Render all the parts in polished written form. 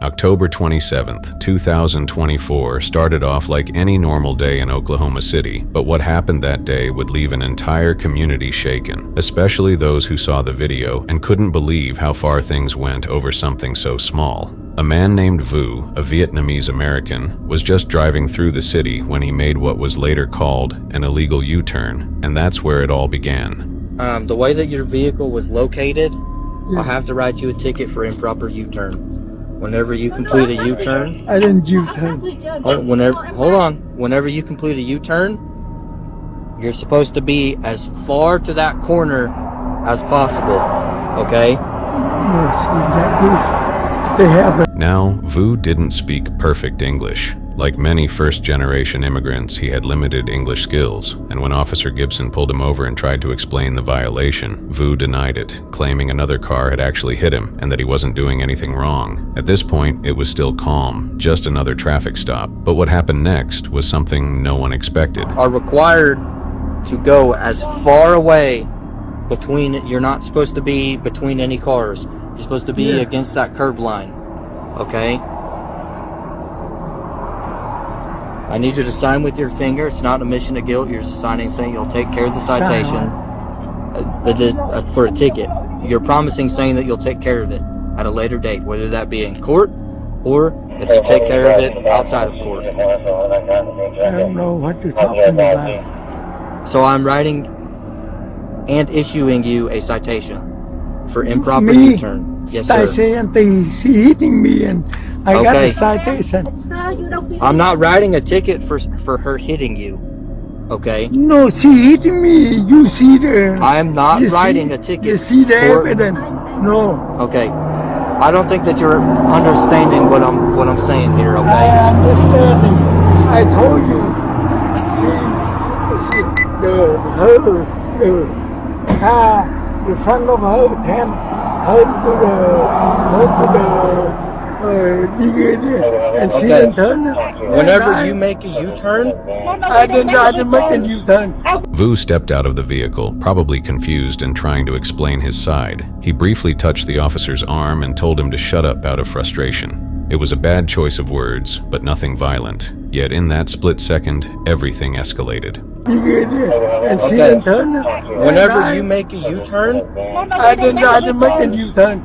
October 27th, 2024 started off like any normal day in Oklahoma City, but what happened that day would leave an entire community shaken, especially those who saw the video and couldn't believe how far things went over something so small. A man named Vu, a Vietnamese American, was just driving through the city when he made what was later called an illegal U-turn, and that's where it all began. The way that your vehicle was located, I'll have to write you a ticket for improper U-turn. Whenever you complete a U-turn... I didn't U-turn. Hold on. Whenever you complete a U-turn, you're supposed to be as far to that corner as possible, okay? Now, Vu didn't speak perfect English. Like many first-generation immigrants, he had limited English skills, and when Officer Gibson pulled him over and tried to explain the violation, Vu denied it, claiming another car had actually hit him and that he wasn't doing anything wrong. At this point, it was still calm, just another traffic stop. But what happened next was something no one expected. Are required to go as far away between... You're not supposed to be between any cars. You're supposed to be against that curb line, okay? I need you to sign with your finger. It's not an admission of guilt. You're just signing saying you'll take care of the citation for a ticket. You're promising saying that you'll take care of it at a later date, whether that be in court or if you take care of it outside of court. I don't know what you're talking about. So I'm writing and issuing you a citation for improper U-turn. Yes, sir. She's hitting me and I got the citation. I'm not writing a ticket for her hitting you, okay? No, she hitting me. You see the... I am not writing a ticket. You see the evidence? No. Okay. I don't think that you're understanding what I'm saying here, okay? I understand. I told you. The car in front of her can help to the and she didn't turn. Whenever you make a U-turn, I didn't make a U-turn. Vu stepped out of the vehicle, probably confused and trying to explain his side. He briefly touched the officer's arm and told him to shut up out of frustration. It was a bad choice of words, but nothing violent. Yet in that split second, everything escalated. And she didn't turn. Whenever you make a U-turn, I didn't make a U-turn.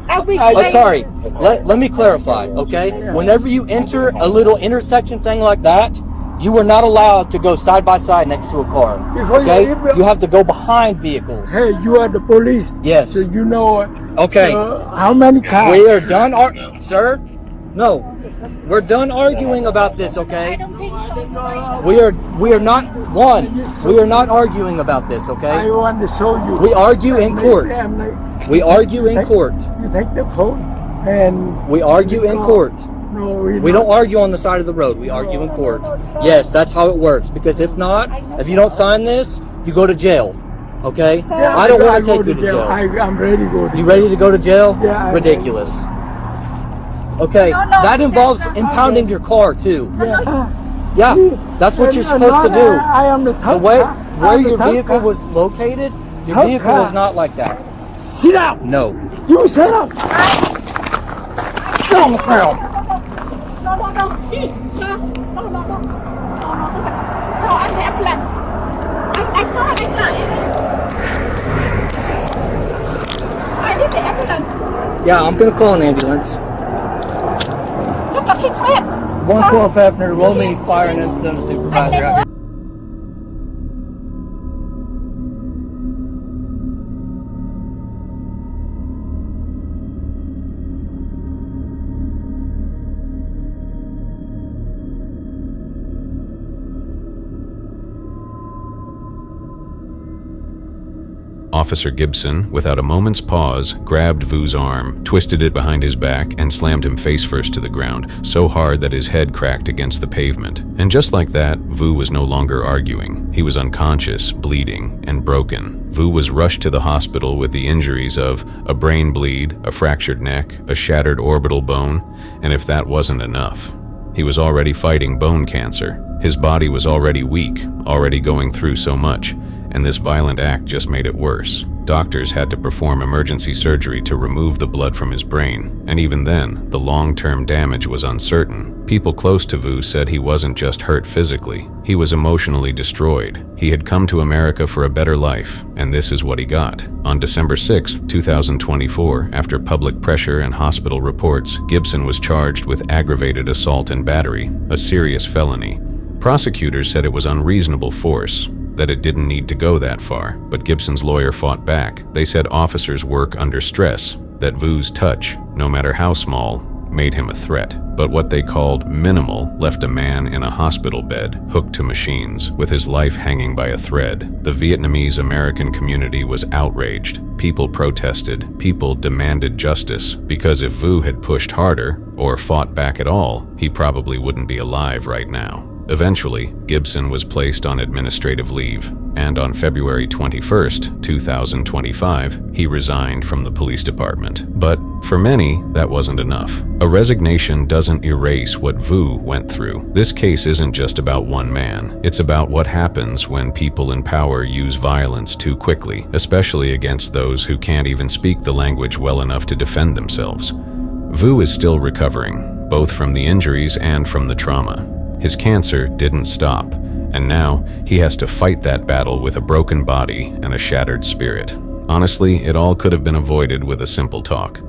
Sorry. Let me clarify, okay? Whenever you enter a little intersection thing like that, you are not allowed to go side by side next to a car. Okay? You have to go behind vehicles. Hey, you are the police. Yes. So you know. Okay. How many cars? We are done, sir. No, we're done arguing about this, okay? We are not we are not arguing about this, okay? I want to show you. We argue in court. We argue in court. You take the phone and we argue in court. No, we don't argue on the side of the road. We argue in court. Yes, that's how it works. Because if not, if you don't sign this, you go to jail. Okay? Yeah, I don't want to take you to jail. I'm ready to go to jail. You ready to go to jail? Yeah. Ridiculous. Okay, that involves impounding your car too. Yeah, that's what you're supposed to do. I am the The way where your vehicle was located, your vehicle was not like that. Sit down. No. You sit down. Get on the ground. No. See, sir. No. Call an ambulance. Anh nói anh lại. I need the ambulance. Yeah, I'm gonna call an ambulance. Look at his face. 112 Hafner, roll me fire and incident of supervisor. Officer Gibson, without a moment's pause, grabbed Vu's arm, twisted it behind his back, and slammed him face first to the ground, so hard that his head cracked against the pavement. And just like that, Vu was no longer arguing. He was unconscious, bleeding, and broken. Vu was rushed to the hospital with the injuries of a brain bleed, a fractured neck, a shattered orbital bone, and if that wasn't enough, he was already fighting bone cancer. His body was already weak, already going through so much, and this violent act just made it worse. Doctors had to perform emergency surgery to remove the blood from his brain, and even then, the long-term damage was uncertain. People close to Vu said he wasn't just hurt physically, he was emotionally destroyed. He had come to America for a better life, and this is what he got. On December 6, 2024, after public pressure and hospital reports, Gibson was charged with aggravated assault and battery, a serious felony. Prosecutors said it was unreasonable force, that it didn't need to go that far, but Gibson's lawyer fought back. They said officers work under stress, that Vu's touch, no matter how small, made him a threat. But what they called minimal left a man in a hospital bed, hooked to machines, with his life hanging by a thread. The Vietnamese American community was outraged. People protested, people demanded justice, because if Vu had pushed harder, or fought back at all, he probably wouldn't be alive right now. Eventually, Gibson was placed on administrative leave, and on February 21, 2025, he resigned from the police department. But for many, that wasn't enough. A resignation doesn't erase what Vu went through. This case isn't just about one man. It's about what happens when people in power use violence too quickly, especially against those who can't even speak the language well enough to defend themselves. Vu is still recovering, both from the injuries and from the trauma. His cancer didn't stop, and now he has to fight that battle with a broken body and a shattered spirit. Honestly, it all could have been avoided with a simple talk.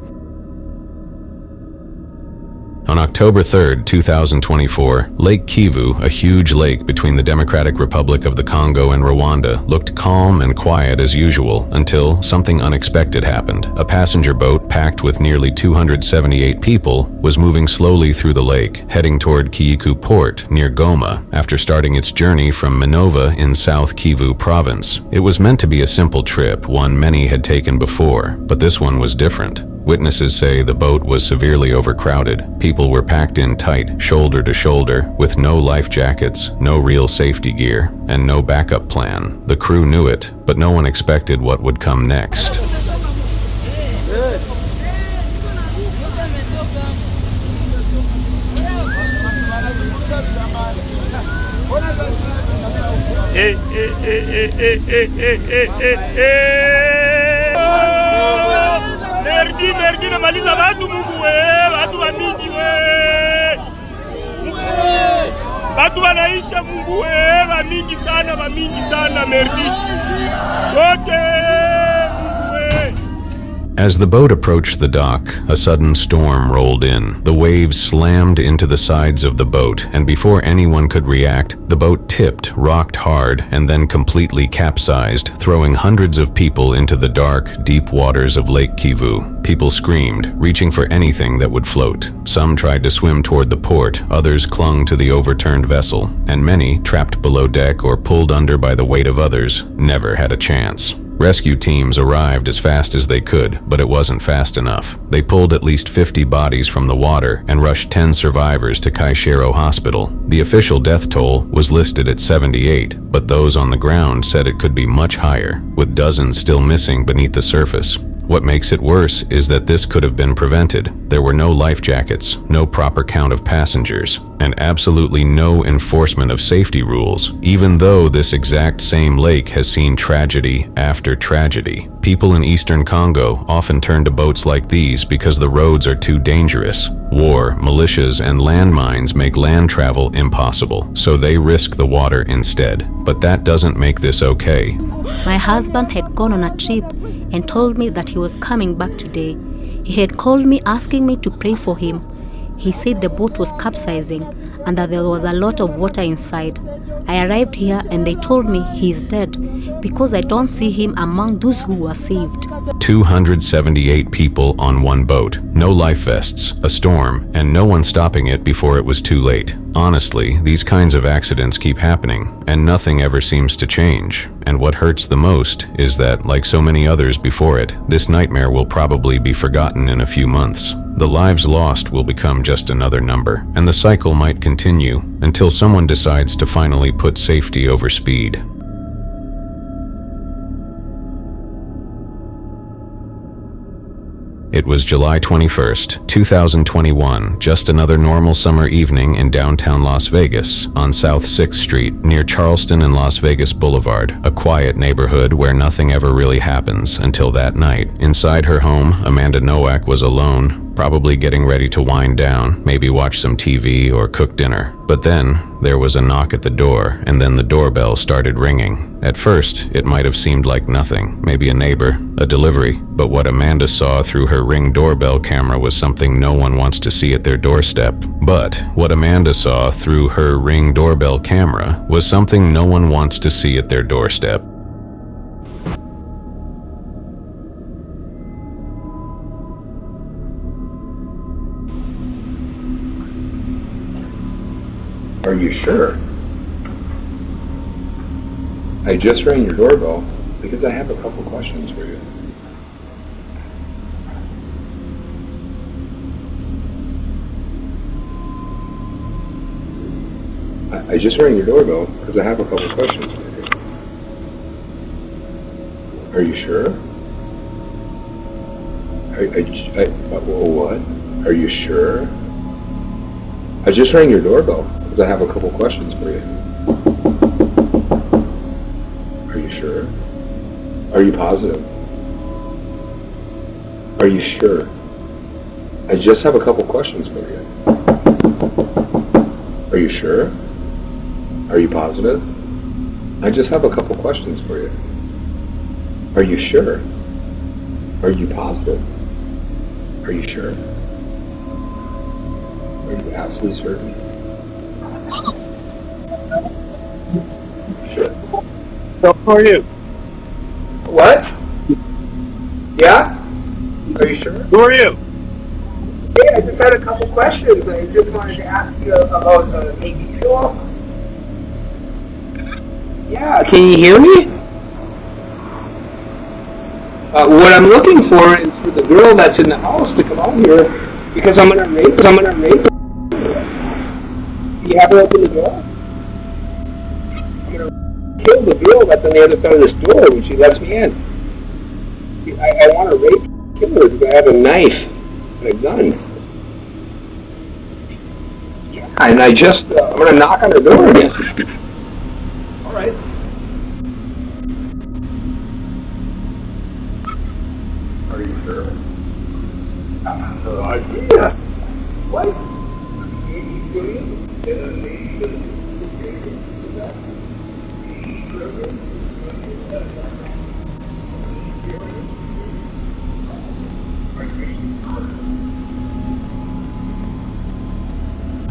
On October 3, 2024, Lake Kivu, a huge lake between the Democratic Republic of the Congo and Rwanda, looked calm and quiet as usual until something unexpected happened. A passenger boat packed with nearly 278 people was moving slowly through the lake, heading toward Kiyiku Port near Goma after starting its journey from Minova in South Kivu province. It was meant to be a simple trip, one many had taken before, but this one was different. Witnesses say the boat was severely overcrowded. People were packed in tight, shoulder to shoulder, with no life jackets, no real safety gear, and no backup plan. The crew knew it, but no one expected what would come next. Merdi namaliza watu Mungu we, watu wa mingi we. Watu wanaisha Mungu we, wa mingi sana merdi. Wote Mungu we. As the boat approached the dock, a sudden storm rolled in. The waves slammed into the sides of the boat, and before anyone could react, the boat tipped, rocked hard, and then completely capsized, throwing hundreds of people into the dark, deep waters of Lake Kivu. People screamed, reaching for anything that would float. Some tried to swim toward the port, others clung to the overturned vessel, and many, trapped below deck or pulled under by the weight of others, never had a chance. Rescue teams arrived as fast as they could, but it wasn't fast enough. They pulled at least 50 bodies from the water and rushed 10 survivors to Kaishero Hospital. The official death toll was listed at 78, but those on the ground said it could be much higher, with dozens still missing beneath the surface. What makes it worse is that this could have been prevented. There were no life jackets, no proper count of passengers, and absolutely no enforcement of safety rules, even though this exact same lake has seen tragedy after tragedy. People in eastern Congo often turn to boats like these because the roads are too dangerous. War, militias, and landmines make land travel impossible, so they risk the water instead. But that doesn't make this okay. My husband had gone on a trip and told me that he was coming back today. He had called me asking me to pray for him. He said the boat was capsizing and that there was a lot of water inside. I arrived here and they told me he's dead because I don't see him among those who were saved. 278 people on one boat, no life vests, a storm, and no one stopping it before it was too late. Honestly, these kinds of accidents keep happening, and nothing ever seems to change. And what hurts the most is that, like so many others before it, this nightmare will probably be forgotten in a few months. The lives lost will become just another number, and the cycle might continue until someone decides to finally put safety over speed. It was July 21st, 2021, just another normal summer evening in downtown Las Vegas, on South 6th Street, near Charleston and Las Vegas Boulevard, a quiet neighborhood where nothing ever really happens until that night. Inside her home, Amanda Nowak was alone, probably getting ready to wind down, maybe watch some TV or cook dinner. But then, there was a knock at the door, and then the doorbell started ringing. At first, it might have seemed like nothing, maybe a neighbor, a delivery, but what Amanda saw through her Ring doorbell camera was something no one wants to see at their doorstep. But what Amanda saw through her Ring doorbell camera was something no one wants to see at their doorstep. Are you sure? I just rang your doorbell because I have a couple questions for you. I just rang your doorbell because I have a couple questions for you. Are you sure? What? Are you sure? I just rang your doorbell because I have a couple questions for you. Are you sure? Are you positive? Are you sure? I just have a couple questions for you. Are you sure? Are you positive? I just have a couple questions for you. Are you sure? Are you positive? Are you sure? Are you absolutely certain? Sure. So who are you? What? Yeah? Are you sure? Who are you? Hey, I just had a couple questions. I just wanted to ask you about Navy SEAL. Yeah, can you hear me? What I'm looking for is for the girl that's in the house to come out here because I'm gonna rape her. You have her open the door? I'm gonna kill the girl that's on the other side of this door when she lets me in. I want to rape and kill her because I have a knife and a gun. Yeah, and I'm gonna knock on her door again. All right. Are you sure? I have no idea. What?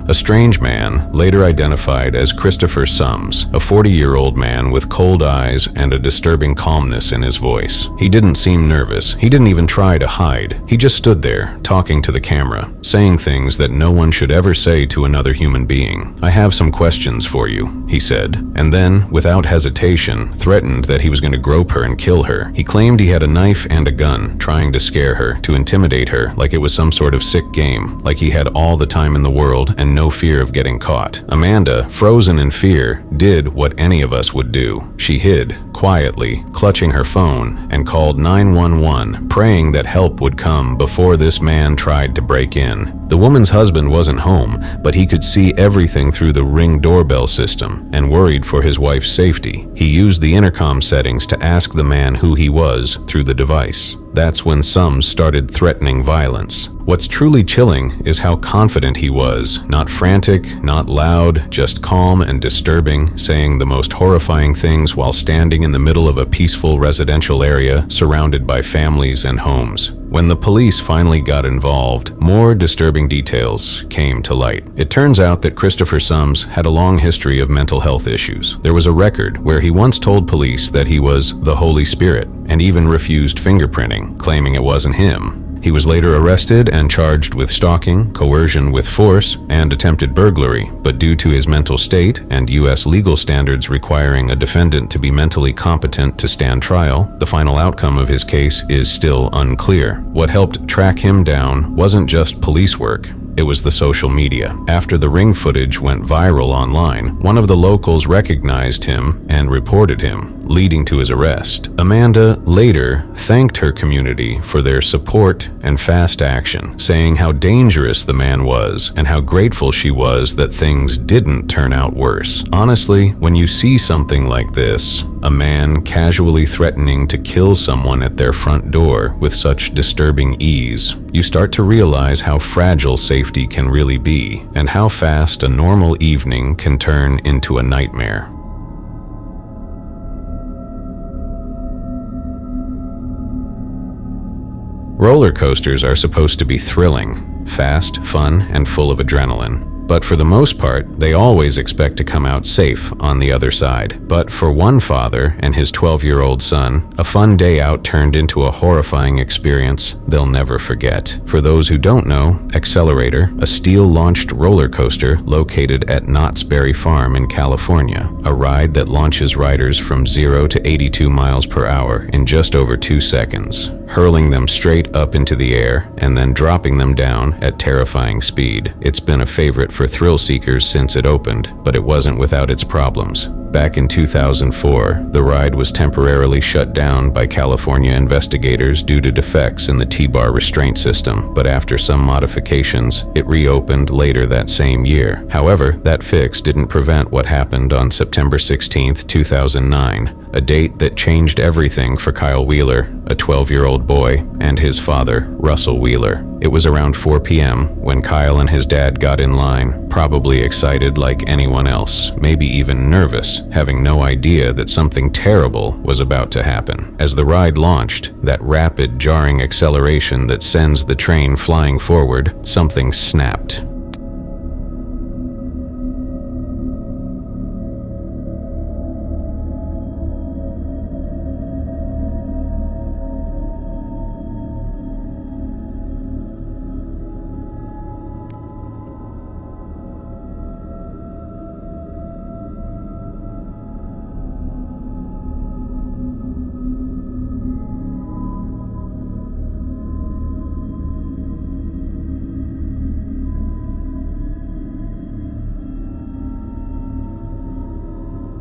A strange man, later identified as Christopher Sums, a 40-year-old man with cold eyes and a disturbing calmness in his voice. He didn't seem nervous. He didn't even try to hide. He just stood there, talking to the camera, saying things that no one should ever say to another human being. "I have some questions for you," he said, and then, without hesitation, threatened that he was going to grope her and kill her. He claimed he had a knife and a gun, trying to scare her, to intimidate her, like it was some sort of sick game, like he had all the time in the world and no fear of getting caught. Amanda, frozen in fear, did what any of us would do. She hid, quietly, clutching her phone, and called 911, praying that help would come before this man tried to break in. The woman's husband wasn't home, but he could see everything through the Ring doorbell system and worried for his wife's safety. He used the intercom settings to ask the man who he was through the device. That's when Sums started threatening violence. What's truly chilling is how confident he was, not frantic, not loud, just calm and disturbing, saying the most horrifying things while standing in the middle of a peaceful residential area surrounded by families and homes. When the police finally got involved, more disturbing details came to light. It turns out that Christopher Sums had a long history of mental health issues. There was a record where he once told police that he was the Holy Spirit and even refused fingerprinting, claiming it wasn't him. He was later arrested and charged with stalking, coercion with force, and attempted burglary, but due to his mental state and U.S. legal standards requiring a defendant to be mentally competent to stand trial, the final outcome of his case is still unclear. What helped track him down wasn't just police work. It was the social media. After the Ring footage went viral online, one of the locals recognized him and reported him. leading to his arrest. Amanda later thanked her community for their support and fast action, saying how dangerous the man was and how grateful she was that things didn't turn out worse. Honestly, when you see something like this, a man casually threatening to kill someone at their front door with such disturbing ease, you start to realize how fragile safety can really be and how fast a normal evening can turn into a nightmare. Roller coasters are supposed to be thrilling, fast, fun, and full of adrenaline. But for the most part, they always expect to come out safe on the other side. But for one father and his 12-year-old son, a fun day out turned into a horrifying experience they'll never forget. For those who don't know, Accelerator, a steel-launched roller coaster located at Knott's Berry Farm in California, a ride that launches riders from 0 to 82 miles per hour in just over 2 seconds, hurling them straight up into the air and then dropping them down at terrifying speed. It's been a favorite for thrill seekers since it opened, but it wasn't without its problems. Back in 2004, the ride was temporarily shut down by California investigators due to defects in the T-bar restraint system, but after some modifications, it reopened later that same year. However, that fix didn't prevent what happened on September 16, 2009, a date that changed everything for Kyle Wheeler, a 12-year-old boy, and his father, Russell Wheeler. It was around 4 p.m. when Kyle and his dad got in line, probably excited like anyone else, maybe even nervous, having no idea that something terrible was about to happen. As the ride launched, that rapid, jarring acceleration that sends the train flying forward, something snapped.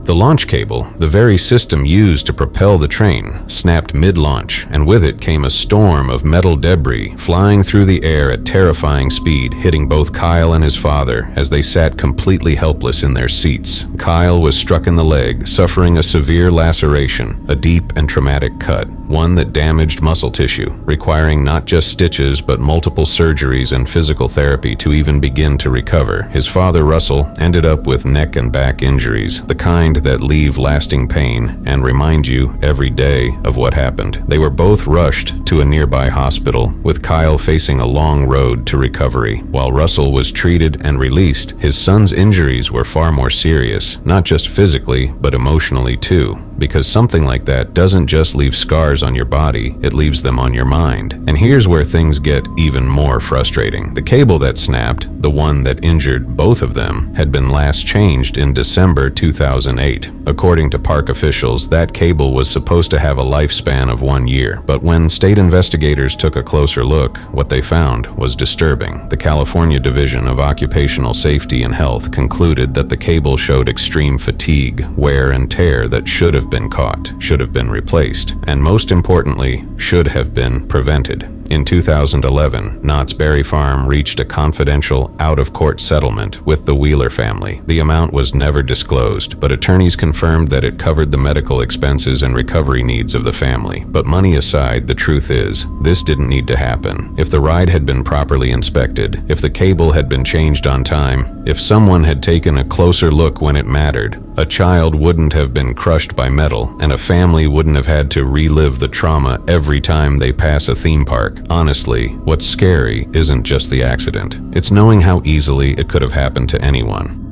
The launch cable, the very system used to propel the train, snapped mid-launch, and with it came a storm of metal debris flying through the air at terrifying speed, hitting both Kyle and his father as they sat completely helpless in their seats. Kyle was struck in the leg, suffering a severe laceration, a deep and traumatic cut, one that damaged muscle tissue, requiring not just stitches but multiple surgeries and physical therapy to even begin to recover. His father, Russell, ended up with neck and back injuries, the kind that leave lasting pain and remind you every day of what happened. They were both rushed to a nearby hospital, with Kyle facing a long road to recovery. While Russell was treated and released, his son's injuries were far more serious, not just physically, but emotionally too, because something like that doesn't just leave scars on your body, it leaves them on your mind. And here's where things get even more frustrating. The cable that snapped, the one that injured both of them, had been last changed in December 2008. According to park officials, that cable was supposed to have a lifespan of 1 year, but when state investigators took a closer look, what they found was disturbing. The California Division of Occupational Safety and Health concluded that the cable showed extreme fatigue, wear, and tear that should have been caught, should have been replaced, and most importantly, should have been prevented. In 2011, Knott's Berry Farm reached a confidential, out-of-court settlement with the Wheeler family. The amount was never disclosed, but attorneys confirmed that it covered the medical expenses and recovery needs of the family. But money aside, the truth is, this didn't need to happen. If the ride had been properly inspected, if the cable had been changed on time, if someone had taken a closer look when it mattered, a child wouldn't have been crushed by metal, and a family wouldn't have had to relive the trauma every time they pass a theme park. Honestly, what's scary isn't just the accident. It's knowing how easily it could have happened to anyone.